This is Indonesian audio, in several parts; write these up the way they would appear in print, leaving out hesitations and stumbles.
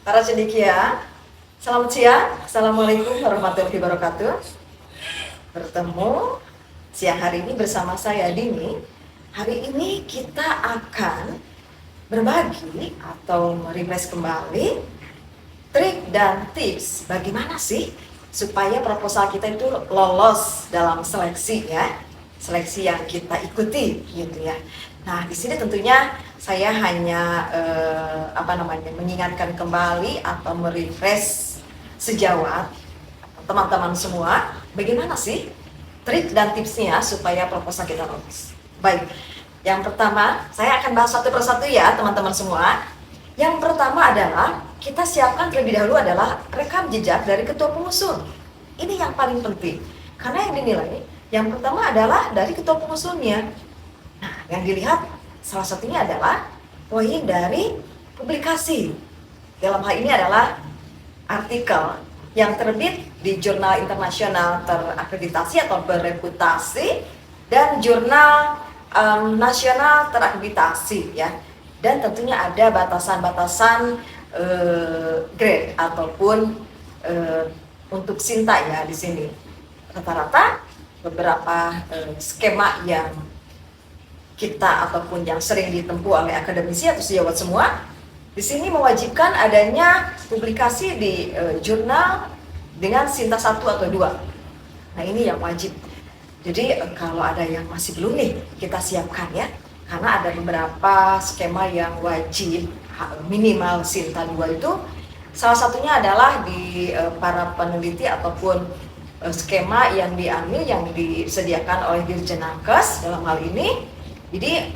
Para cendekia, selamat siang. Assalamualaikum warahmatullahi wabarakatuh. Bertemu siang hari ini bersama saya Dini. Hari ini kita akan berbagi atau merefresh kembali trik dan tips bagaimana sih supaya proposal kita itu lolos dalam seleksi ya, seleksi yang kita ikuti gitu ya. Nah, di sini tentunya saya hanya mengingatkan kembali atau merefresh sejawat teman-teman semua, bagaimana sih trik dan tipsnya supaya proposal kita lolos. Baik, yang pertama saya akan bahas satu persatu ya teman-teman semua. Yang pertama adalah kita siapkan terlebih dahulu adalah rekam jejak dari ketua pengusul. Ini yang paling penting, karena yang dinilai yang pertama adalah dari ketua pengusulnya. Nah, yang dilihat salah satunya adalah poin dari publikasi. Dalam hal ini adalah artikel yang terbit di jurnal internasional terakreditasi atau bereputasi dan jurnal nasional terakreditasi ya. Dan tentunya ada batasan-batasan grade ataupun untuk Sinta ya di sini. Rata-rata beberapa skema yang kita ataupun yang sering ditempuh oleh akademisi atau sejawat semua di sini mewajibkan adanya publikasi di jurnal dengan Sinta 1 atau 2. Nah, ini yang wajib. Jadi kalau ada yang masih belum nih, kita siapkan ya. Karena ada beberapa skema yang wajib minimal Sinta 2 itu. Salah satunya adalah di para peneliti ataupun skema yang diambil yang disediakan oleh Dirjen Nakes dalam hal ini. Jadi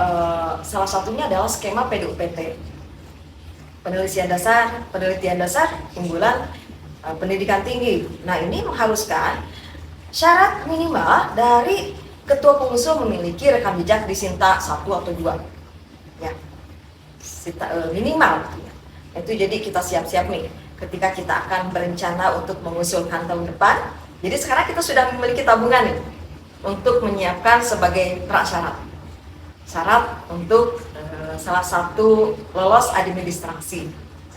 salah satunya adalah skema PDUPT, penelitian dasar unggulan pendidikan tinggi. Nah, ini mengharuskan syarat minimal dari ketua pengusul memiliki rekam jejak di Sinta 1 atau 2 ya, minimal itu. Jadi kita siap-siap nih ketika kita akan berencana untuk mengusulkan tahun depan. Jadi sekarang kita sudah memiliki tabungan nih untuk menyiapkan sebagai prasyarat untuk salah satu lolos administrasi.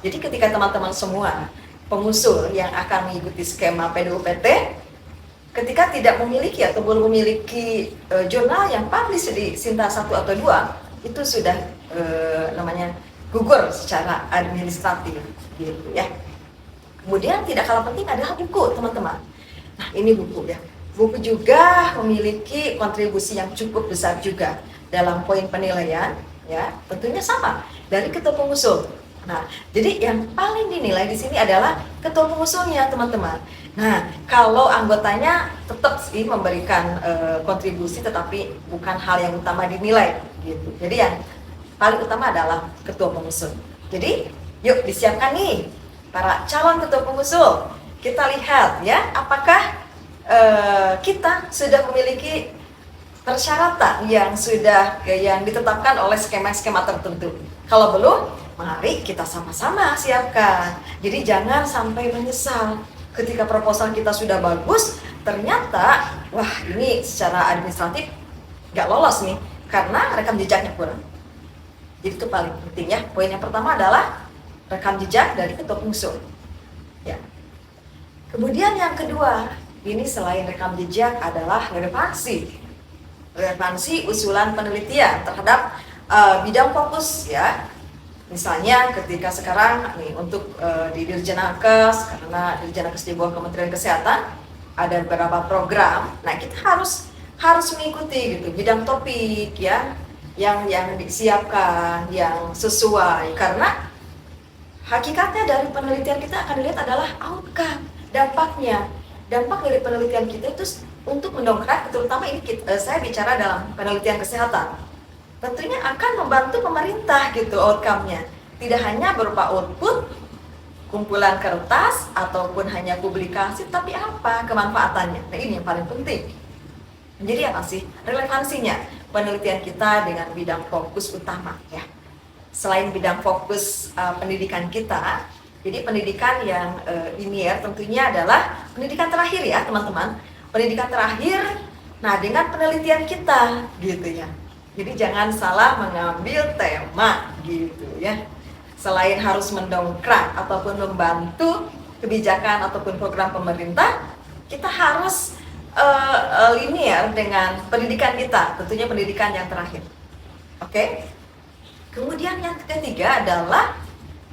Jadi ketika teman-teman semua pengusul yang akan mengikuti skema PDUPT, ketika tidak memiliki atau belum memiliki jurnal yang publish di Sinta 1 atau 2, itu sudah gugur secara administratif gitu ya. Kemudian tidak kalah penting adalah buku, teman-teman. Nah, ini buku ya. Buku juga memiliki kontribusi yang cukup besar juga dalam poin penilaian ya, tentunya sama dari ketua pengusul. Nah, jadi yang paling dinilai di sini adalah ketua pengusulnya, teman-teman. Nah, kalau anggotanya tetap sih memberikan kontribusi, tetapi bukan hal yang utama dinilai gitu. Jadi yang paling utama adalah ketua pengusul. Jadi, yuk disiapkan nih para calon ketua pengusul. Kita lihat ya, apakah kita sudah memiliki persyaratan yang ditetapkan oleh skema-skema tertentu. Kalau belum, mari kita sama-sama siapkan. Jadi jangan sampai menyesal ketika proposal kita sudah bagus, ternyata wah ini secara administratif nggak lolos nih karena rekam jejaknya kurang. Jadi itu paling penting ya. Poin yang pertama adalah rekam jejak dari ketua pengusul. Ya. Kemudian yang kedua, ini selain rekam jejak adalah relevansi usulan penelitian terhadap bidang fokus ya. Misalnya ketika sekarang nih untuk di Dirjen Nakes, karena Dirjen Nakes di bawah Kementerian Kesehatan ada beberapa program. Nah, kita harus mengikuti gitu bidang topik ya yang disiapkan yang sesuai, karena hakikatnya dari penelitian kita akan dilihat adalah outcome, dampaknya. Dampak dari penelitian kita itu untuk mendongkrak, terutama ini saya bicara dalam penelitian kesehatan, tentunya akan membantu pemerintah gitu outcome-nya. Tidak hanya berupa output, kumpulan kertas, ataupun hanya publikasi, tapi apa kemanfaatannya. Nah, ini yang paling penting. Jadi apa sih relevansinya penelitian kita dengan bidang fokus utama ya. Selain bidang fokus pendidikan kita, jadi pendidikan yang ini ya tentunya adalah pendidikan terakhir ya teman-teman. Pendidikan terakhir, nah dengan penelitian kita gitu ya. Jadi jangan salah mengambil tema gitu ya. selain harus mendongkrak ataupun membantu kebijakan ataupun program pemerintah, kita harus linear dengan pendidikan kita, tentunya pendidikan yang terakhir. Oke? Kemudian yang ketiga adalah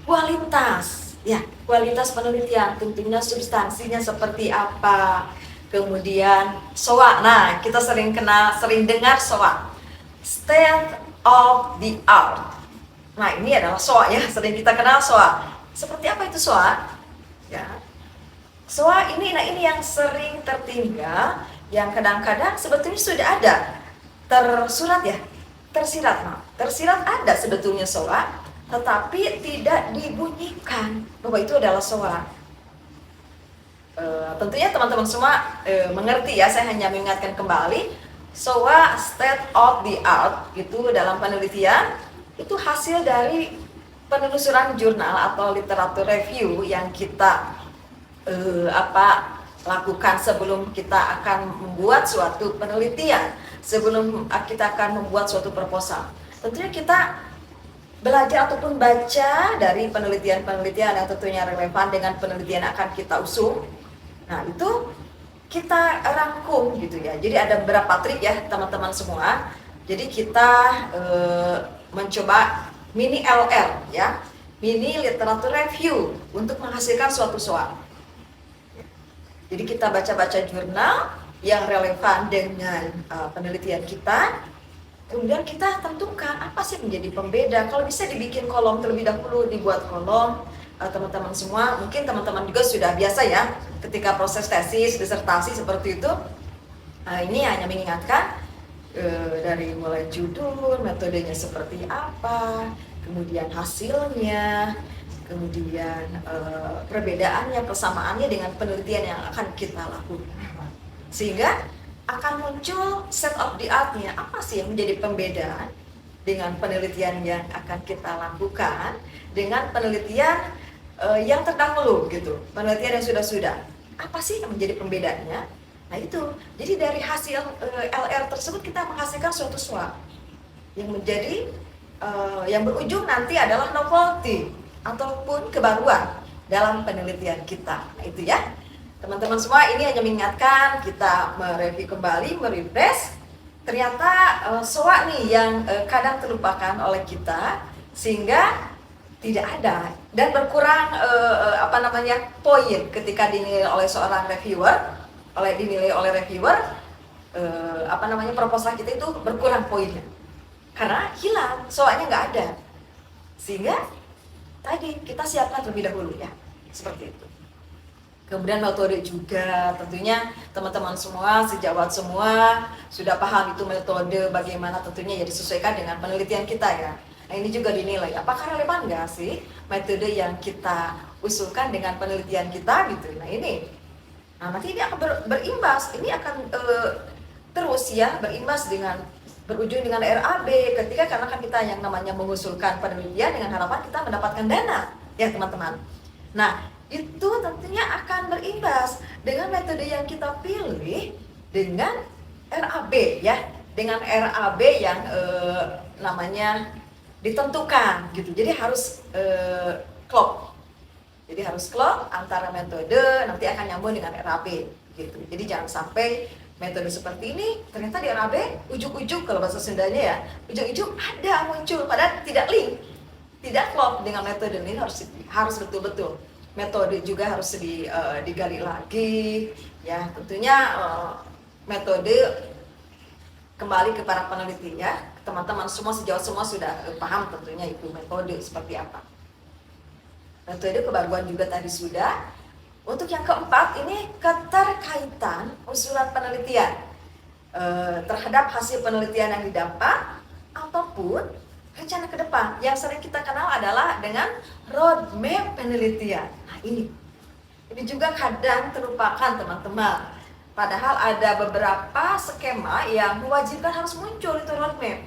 kualitas. Ya, kualitas penelitian, tentunya substansinya seperti apa. Kemudian SOA. Nah, kita sering dengar SOA. State of the art. Nah, ini adalah SOA ya, sering kita kenal SOA. Seperti apa itu SOA? Ya. SOA ini yang sering tertinggal, yang kadang-kadang sebetulnya sudah ada tersirat ya. Tersirat ada sebetulnya SOA, tetapi tidak dibunyikan bahwa itu adalah SOA. Tentunya teman-teman semua mengerti ya, saya hanya mengingatkan kembali, SOA state of the art itu dalam penelitian itu hasil dari penelusuran jurnal atau literatur review yang kita lakukan sebelum kita akan membuat suatu penelitian, sebelum kita akan membuat suatu proposal. Tentunya kita belajar ataupun baca dari penelitian-penelitian yang tentunya relevan dengan penelitian yang akan kita usung. Nah, itu kita rangkum gitu ya. Jadi ada beberapa trik ya teman-teman semua. Jadi kita mencoba mini LR ya, mini literatur review untuk menghasilkan suatu SOA. Jadi kita baca-baca jurnal yang relevan dengan penelitian kita. Kemudian kita tentukan apa sih menjadi pembeda. Kalau bisa dibikin kolom terlebih dahulu, dibuat kolom. Teman-teman semua, mungkin teman-teman juga sudah biasa ya ketika proses tesis, disertasi seperti itu. Ini hanya mengingatkan dari mulai judul, metodenya seperti apa, kemudian hasilnya, kemudian perbedaannya, persamaannya dengan penelitian yang akan kita lakukan. Sehingga akan muncul set of the art-nya, apa sih yang menjadi pembeda dengan penelitian yang akan kita lakukan dengan penelitian yang terdahulu gitu, penelitian yang sudah apa sih yang menjadi pembedanya. Nah itu, jadi dari hasil LR tersebut kita menghasilkan suatu SOA yang menjadi yang berujung nanti adalah novelty ataupun kebaruan dalam penelitian kita. Nah, itu ya teman-teman semua, ini hanya mengingatkan kita mereview kembali, merefresh. Ternyata SOA nih yang kadang terlupakan oleh kita sehingga tidak ada dan berkurang poin ketika dinilai oleh seorang reviewer, proposal kita itu berkurang poinnya karena hilang, SOA-nya nggak ada, sehingga tadi kita siapkan terlebih dahulu ya, seperti itu. Kemudian metode juga, tentunya teman-teman semua, sejawat semua sudah paham itu metode bagaimana tentunya ya disesuaikan dengan penelitian kita ya. Nah ini juga dinilai, apakah relevan nggak sih metode yang kita usulkan dengan penelitian kita gitu. Nah ini, nanti ini akan berimbas, ini akan terus ya berimbas dengan berujung dengan RAB ketika karena kan kita yang namanya mengusulkan penelitian dengan harapan kita mendapatkan dana ya teman-teman. Nah itu tentunya akan berimbas dengan metode yang kita pilih dengan RAB ya, dengan RAB yang namanya ditentukan gitu. Jadi harus klop. Jadi harus klop antara metode nanti akan nyambung dengan RAB gitu. Jadi jangan sampai metode seperti ini ternyata di RAB ujuk-ujuk, kalau bahasa Sundanya ya, ujuk-ujuk ada muncul padahal tidak link, tidak klop dengan metode. Ini harus betul-betul. Metode juga harus digali lagi ya, tentunya metode kembali ke para peneliti ya. Teman-teman semua sejauh semua sudah paham tentunya itu metode seperti apa. Metode kebaruan juga tadi sudah. Untuk yang keempat ini keterkaitan usulan penelitian terhadap hasil penelitian yang didapat ataupun rencana ke depan. Yang sering kita kenal adalah dengan roadmap penelitian. Nah ini juga kadang terlupakan teman-teman. Padahal ada beberapa skema yang mewajibkan harus muncul itu roadmap.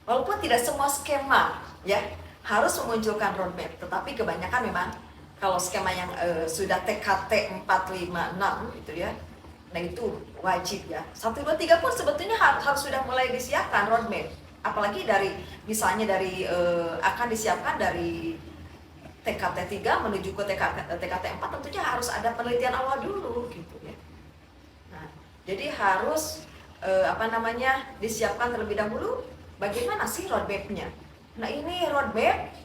Walaupun tidak semua skema ya harus memunculkan roadmap, tetapi kebanyakan memang kalau skema yang sudah TKT 456 gitu ya, nah itu wajib ya. 1, 2, 3 pun sebetulnya harus sudah mulai disiapkan roadmap. apalagi dari misalnya dari akan disiapkan dari TKT 3 menuju ke TKT 4, tentunya harus ada penelitian awal dulu gitu ya. Nah, jadi harus disiapkan terlebih dahulu bagaimana sih roadmap-nya. Nah, ini roadmap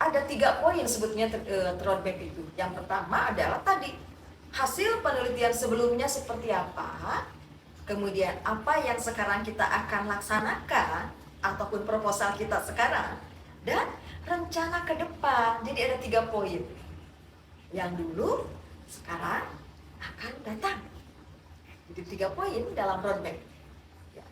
ada 3 poin sebetulnya roadmap itu. Yang pertama adalah tadi hasil penelitian sebelumnya seperti apa, kemudian apa yang sekarang kita akan laksanakan ataupun proposal kita sekarang, dan rencana ke depan. Jadi ada 3 poin. Yang dulu, sekarang, akan datang. Jadi 3 poin dalam roadmap. Ya,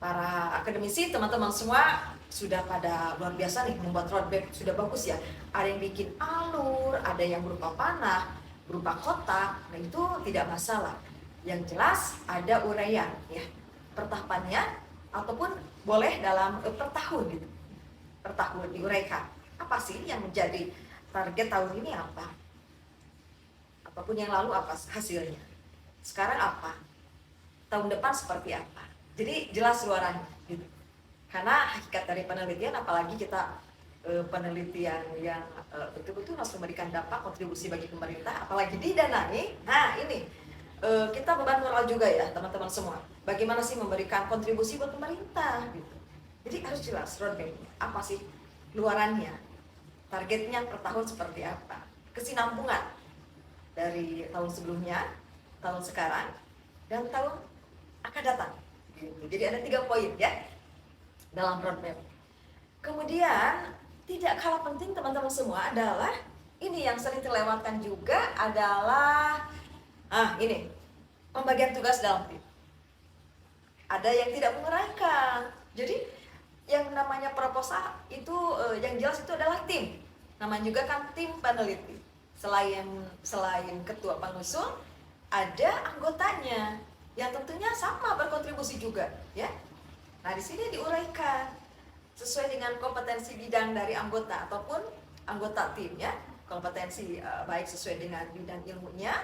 para akademisi, teman-teman semua sudah pada luar biasa nih membuat roadmap, sudah bagus ya. Ada yang bikin alur, ada yang berupa panah, berupa kotak. Nah, itu tidak masalah. Yang jelas ada uraian ya, pertahapannya, ataupun boleh dalam per tahun gitu. Per tahun diuraikan. Apa sih yang menjadi target tahun ini apa? Apapun yang lalu apa hasilnya? Sekarang apa? Tahun depan seperti apa? Jadi jelas luarannya gitu. Karena hakikat dari penelitian, apalagi kita penelitian yang betul-betul harus memberikan dampak kontribusi bagi pemerintah, apalagi didanai. Nah, ini kita beban moral juga ya teman-teman semua. Bagaimana sih memberikan kontribusi buat pemerintah gitu. Jadi harus jelas roadmap-nya. Apa sih luarannya? Targetnya per tahun seperti apa? Kesinambungan dari tahun sebelumnya, tahun sekarang, dan tahun akan datang. Gitu. Jadi ada 3 poin ya dalam roadmap. Kemudian tidak kalah penting teman-teman semua adalah ini yang sering terlewatkan juga adalah ini pembagian tugas dalam tim. Ada yang tidak menguraikan. Jadi yang namanya proposal itu yang jelas itu adalah tim. Namanya juga kan tim peneliti. Selain ketua pengusung, ada anggotanya yang tentunya sama berkontribusi juga, ya. Nah, di sini diuraikan sesuai dengan kompetensi bidang dari anggota ataupun anggota tim, ya. Kompetensi baik sesuai dengan bidang ilmunya,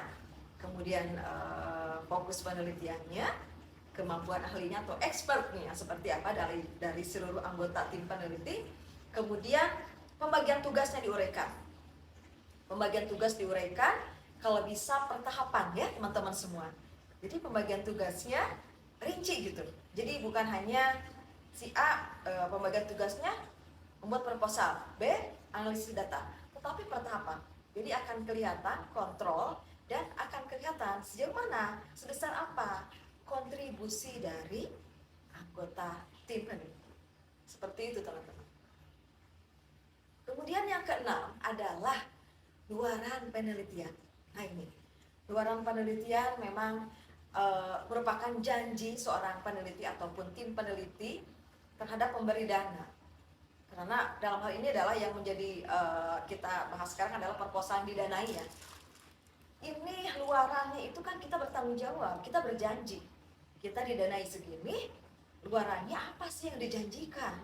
kemudian fokus penelitiannya, kemampuan ahlinya atau expertnya seperti apa dari seluruh anggota tim peneliti. Kemudian pembagian tugasnya diuraikan. Pembagian tugas diuraikan, kalau bisa per tahapan ya teman-teman semua. Jadi pembagian tugasnya rinci gitu. Jadi bukan hanya si A pembagian tugasnya membuat proposal, B analisis data, tetapi per tahapan. Jadi akan kelihatan kontrol dan akan kelihatan sejauh mana, sebesar apa kontribusi dari anggota tim peneliti. Seperti itu teman-teman. Kemudian yang keenam adalah luaran penelitian. Nah, ini luaran penelitian memang merupakan janji seorang peneliti ataupun tim peneliti terhadap pemberi dana. Karena dalam hal ini adalah yang menjadi kita bahas sekarang adalah proposal yang didanai ya. Ini luarannya itu kan kita bertanggung jawab, kita berjanji. Kita didanai segini, luarannya apa sih yang dijanjikan?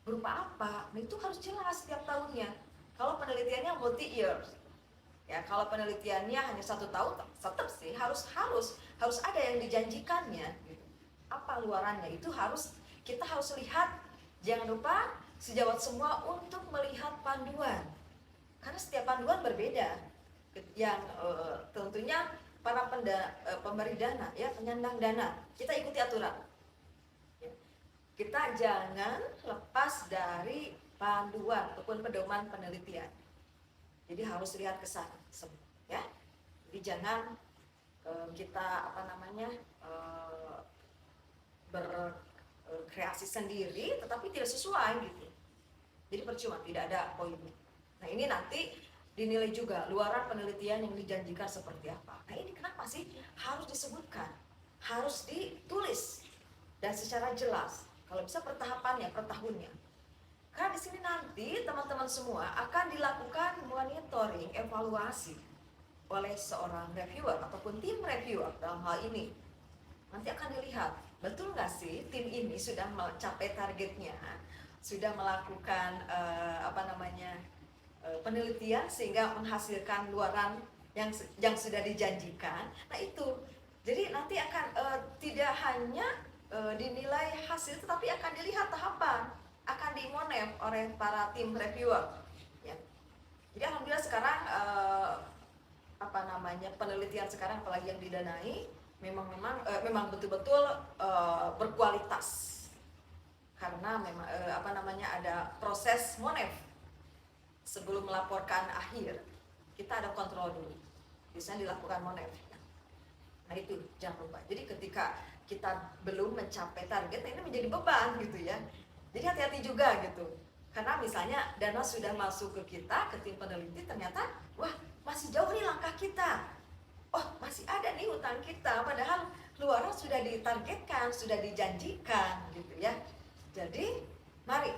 Berupa apa? Nah, itu harus jelas setiap tahunnya. Kalau penelitiannya multi years, ya kalau penelitiannya hanya 1 tahun, tetap sih harus ada yang dijanjikannya. Gitu. Apa luarannya? Itu kita harus lihat. Jangan lupa sejawat semua untuk melihat panduan, karena setiap panduan berbeda. Yang tentunya para pemberi dana, ya penyandang dana, kita ikuti aturan. Kita jangan lepas dari panduan ataupun pedoman penelitian. Jadi harus lihat ke sana semua, ya. Jadi jangan kita berkreasi sendiri tetapi tidak sesuai gitu. Jadi percuma, tidak ada poinnya. Nah, ini nanti dinilai juga luaran penelitian yang dijanjikan seperti apa. Nah, ini kenapa sih harus disebutkan, harus ditulis dan secara jelas. Kalau bisa per tahapannya, per tahunnya. Karena di sini nanti teman-teman semua akan dilakukan monitoring, evaluasi oleh seorang reviewer ataupun tim reviewer dalam hal ini. Nanti akan dilihat, betul nggak sih tim ini sudah mencapai targetnya, sudah melakukan penelitian sehingga menghasilkan luaran yang sudah dijanjikan. Nah, itu. Jadi nanti akan tidak hanya dinilai hasil, tetapi akan dilihat tahapan, akan dimonef oleh para tim reviewer. Ya. Jadi alhamdulillah sekarang penelitian sekarang apalagi yang didanai memang betul-betul berkualitas, karena memang ada proses monef sebelum melaporkan akhir. Kita ada kontrol dulu, biasanya dilakukan monef. Nah itu jangan lupa. Jadi ketika kita belum mencapai target, ini menjadi beban gitu ya. Jadi hati-hati juga gitu. Karena misalnya dana sudah masuk ke kita, ke tim peneliti, ternyata wah masih jauh nih langkah kita. Oh masih ada nih hutang kita, padahal luaran sudah ditargetkan, sudah dijanjikan gitu ya. Jadi mari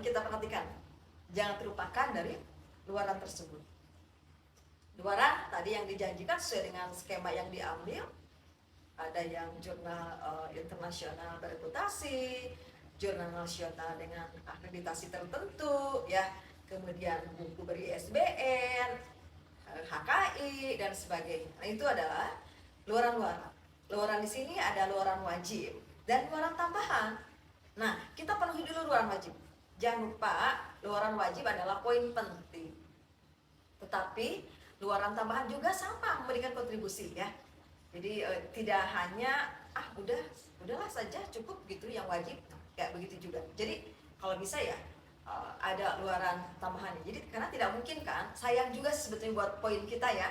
kita perhatikan, jangan terlupakan dari luaran tersebut. Luaran tadi yang dijanjikan sesuai dengan skema yang diambil, ada yang jurnal internasional bereputasi, jurnal nasional dengan akreditasi tertentu ya, kemudian buku ber-ISBN, HKI dan sebagainya. Nah itu adalah luaran-luaran. Luaran di sini ada luaran wajib dan luaran tambahan. Nah kita penuhi dulu luaran wajib. Jangan lupa luaran wajib adalah poin penting. Tetapi luaran tambahan juga sama memberikan kontribusi ya. Jadi tidak hanya udahlah saja cukup gitu yang wajib, kayak begitu juga. Jadi kalau bisa ya ada luaran tambahan. Jadi karena tidak mungkin kan, sayang juga sebetulnya buat poin kita ya,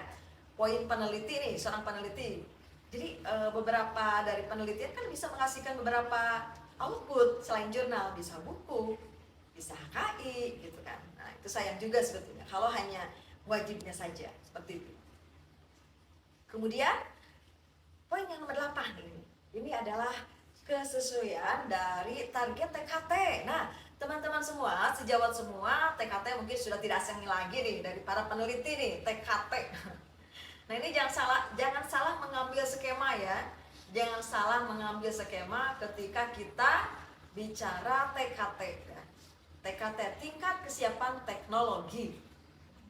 poin peneliti nih, seorang peneliti. Jadi beberapa dari penelitian kan bisa menghasilkan beberapa output selain jurnal, bisa buku, bisa HKI gitu kan. Nah itu sayang juga sebetulnya kalau hanya wajibnya saja seperti itu. Kemudian poin yang nomor 8 ini adalah kesesuaian dari target TKT. Nah teman-teman semua, sejawat semua, TKT mungkin sudah tidak asing lagi nih dari para peneliti nih, TKT. Nah ini jangan salah mengambil skema ya, jangan salah mengambil skema ketika kita bicara TKT ya. TKT tingkat kesiapan teknologi.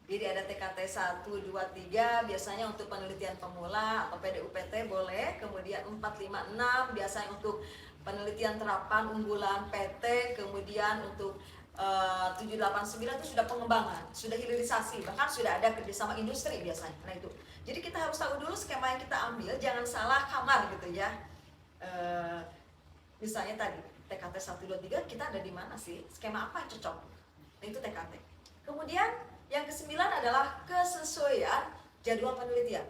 Jadi ada TKT 1, 2, 3 biasanya untuk penelitian pemula atau PDUPT boleh. Kemudian 4, 5, 6 biasanya untuk penelitian terapan unggulan PT. Kemudian untuk 7, 8, 9 itu sudah pengembangan, sudah hilirisasi, bahkan sudah ada kerjasama industri biasanya. Nah itu, jadi kita harus tahu dulu skema yang kita ambil, jangan salah kamar gitu ya. Misalnya tadi TKT 1, 2, 3 kita ada di mana sih? Skema apa yang cocok? Nah itu TKT. Kemudian yang ke-9 adalah kesesuaian jadwal penelitian.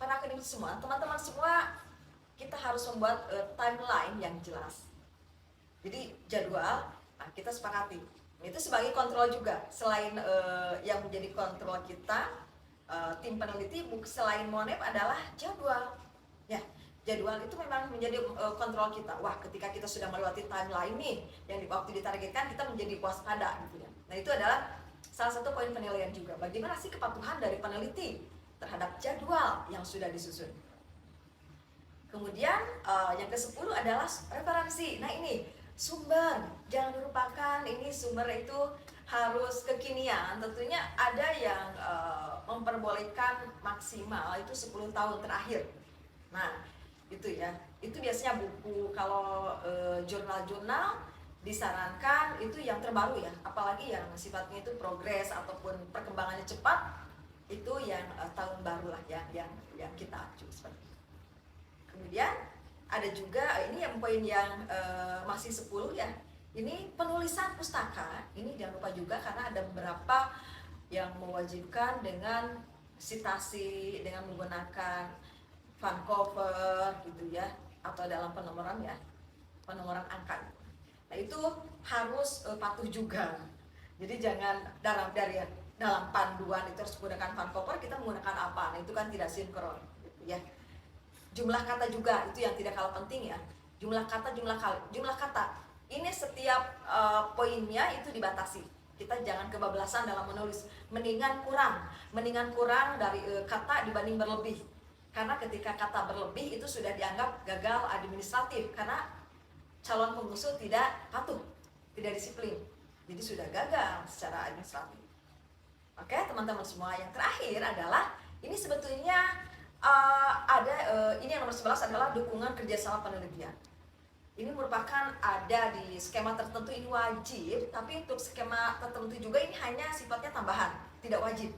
Para akademisi semua, teman-teman semua, kita harus membuat timeline yang jelas. Jadi jadwal, kita sepakati. Itu sebagai kontrol juga. Selain yang menjadi kontrol kita, tim peneliti, selain monep adalah jadwal. Ya, jadwal itu memang menjadi kontrol kita. Wah, ketika kita sudah melewati timeline nih, yang di waktu ditargetkan, kita menjadi waspada gitu ya. Nah itu adalah salah satu poin penilaian juga, bagaimana sih kepatuhan dari peneliti terhadap jadwal yang sudah disusun. Kemudian yang ke-10 adalah referensi. Nah ini sumber, jangan lupakan ini sumber itu harus kekinian. Tentunya ada yang memperbolehkan maksimal itu 10 tahun terakhir. Nah itu ya, itu biasanya buku. Kalau jurnal-jurnal disarankan itu yang terbaru ya, apalagi yang sifatnya itu progres ataupun perkembangannya cepat, itu yang tahun baru lah yang kita acu seperti itu. Kemudian ada juga ini yang poin yang masih 10 ya, ini penulisan pustaka. Ini jangan lupa juga karena ada beberapa yang mewajibkan dengan sitasi dengan menggunakan Vancouver gitu ya, atau dalam penomoran penomoran angka. Nah itu harus patuh juga. Jadi jangan dalam panduan itu harus menggunakan Vancouver, kita menggunakan apa? Nah itu kan tidak sinkron gitu ya. Jumlah kata juga itu yang tidak kalah penting ya. Jumlah kata. Ini setiap poinnya itu dibatasi. Kita jangan kebablasan dalam menulis. Mendingan kurang dari kata dibanding berlebih. Karena ketika kata berlebih itu sudah dianggap gagal administratif, karena calon pengusung tidak patuh, tidak disiplin, jadi sudah gagal secara administratif. Oke teman-teman semua, yang terakhir adalah ini sebetulnya ini yang nomor 11 adalah dukungan kerjasama penelitian. Ini merupakan ada di skema tertentu ini wajib, tapi untuk skema tertentu juga ini hanya sifatnya tambahan, tidak wajib.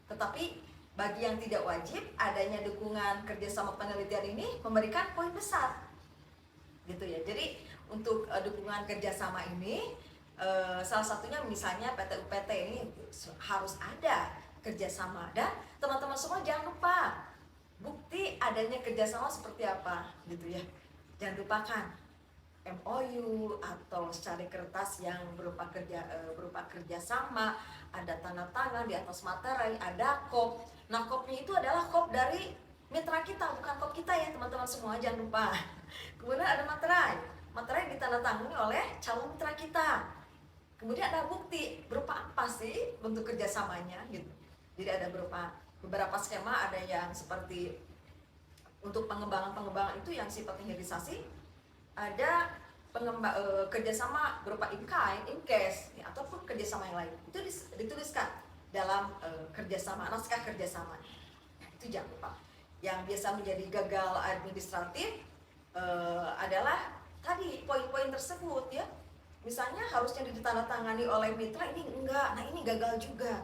Tetapi bagi yang tidak wajib, adanya dukungan kerjasama penelitian ini memberikan poin besar, gitu ya. Jadi untuk dukungan kerjasama ini, salah satunya misalnya PT UPT ini harus ada kerjasama, dan teman-teman semua jangan lupa bukti adanya kerjasama seperti apa, gitu ya. Jangan lupakan MOU atau secari kertas yang berupa kerjasama, ada tanda tangan di atas materai, ada kop. Nah, kopnya itu adalah kop dari mitra kita, bukan kop kita ya teman-teman semua, jangan lupa. Kemudian ada materai, materai ditandatangani oleh calon mitra kita. Kemudian ada bukti, berupa apa sih bentuk kerjasamanya gitu. Jadi ada beberapa skema, ada yang seperti untuk pengembangan itu yang sifatnya hilirisasi, ada kerjasama berupa in kind, in case, ya, ataupun kerjasama yang lain. Itu dituliskan dalam kerjasama, naskah kerjasama. Nah, itu jangan lupa. Yang biasa menjadi gagal administratif adalah tadi poin-poin tersebut ya. Misalnya harusnya ditandatangani oleh mitra, ini enggak, nah ini gagal juga.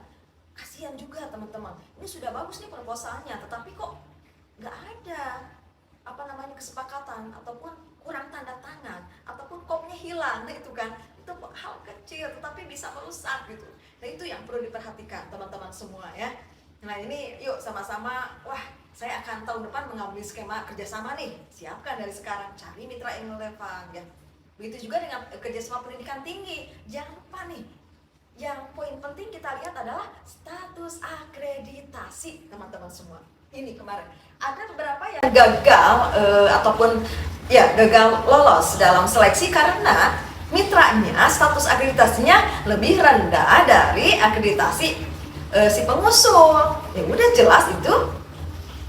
Kasihan juga teman-teman. Ini sudah bagus nih proposalnya, tetapi kok nggak ada kesepakatan, ataupun kurang tanda tangan, ataupun kopnya hilang. Nah itu kan, itu hal kecil tetapi bisa merusak gitu. Nah itu yang perlu diperhatikan teman-teman semua ya. Nah ini yuk sama-sama, wah saya akan tahun depan mengambil skema kerjasama nih. Siapkan dari sekarang, cari mitra yang relevan ya. Begitu juga dengan kerjasama pendidikan tinggi. Jangan lupa nih, yang poin penting kita lihat adalah status akreditasi teman-teman semua. Ini kemarin ada beberapa yang gagal ataupun ya gagal lolos dalam seleksi karena mitranya status akreditasinya lebih rendah dari akreditasi si pengusul. Ya udah jelas itu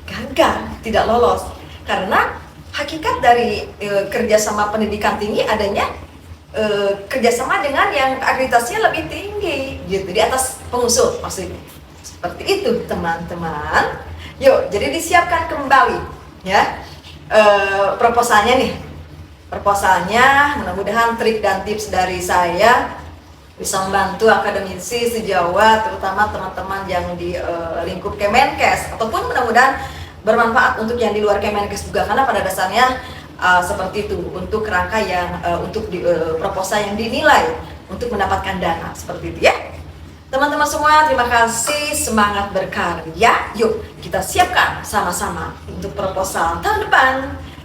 gagal, tidak lolos karena hakikat dari kerjasama pendidikan tinggi adanya kerjasama dengan yang akreditasinya lebih tinggi gitu, di atas pengusul maksudnya. Seperti itu teman-teman. Yuk, jadi disiapkan kembali ya proposalnya nih. Proposalnya mudah-mudahan trik dan tips dari saya bisa membantu akademisi se-Jawa, terutama teman-teman yang di lingkup Kemenkes, ataupun mudah-mudahan bermanfaat untuk yang di luar Kemenkes juga, karena pada dasarnya seperti itu untuk kerangka yang untuk proposal yang dinilai untuk mendapatkan dana seperti itu ya. Teman-teman semua, terima kasih, semangat berkarya. Yuk kita siapkan sama-sama untuk proposal tahun depan.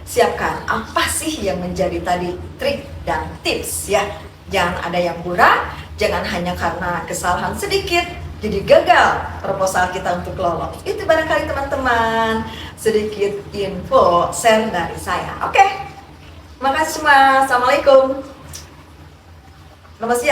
Siapkan apa sih yang menjadi tadi trik dan tips ya. Jangan ada yang kurang, jangan hanya karena kesalahan sedikit jadi gagal proposal kita untuk lolos. Itu barangkali teman-teman sedikit info share dari saya. Oke, terima kasih semua. Assalamualaikum. Selamat siang.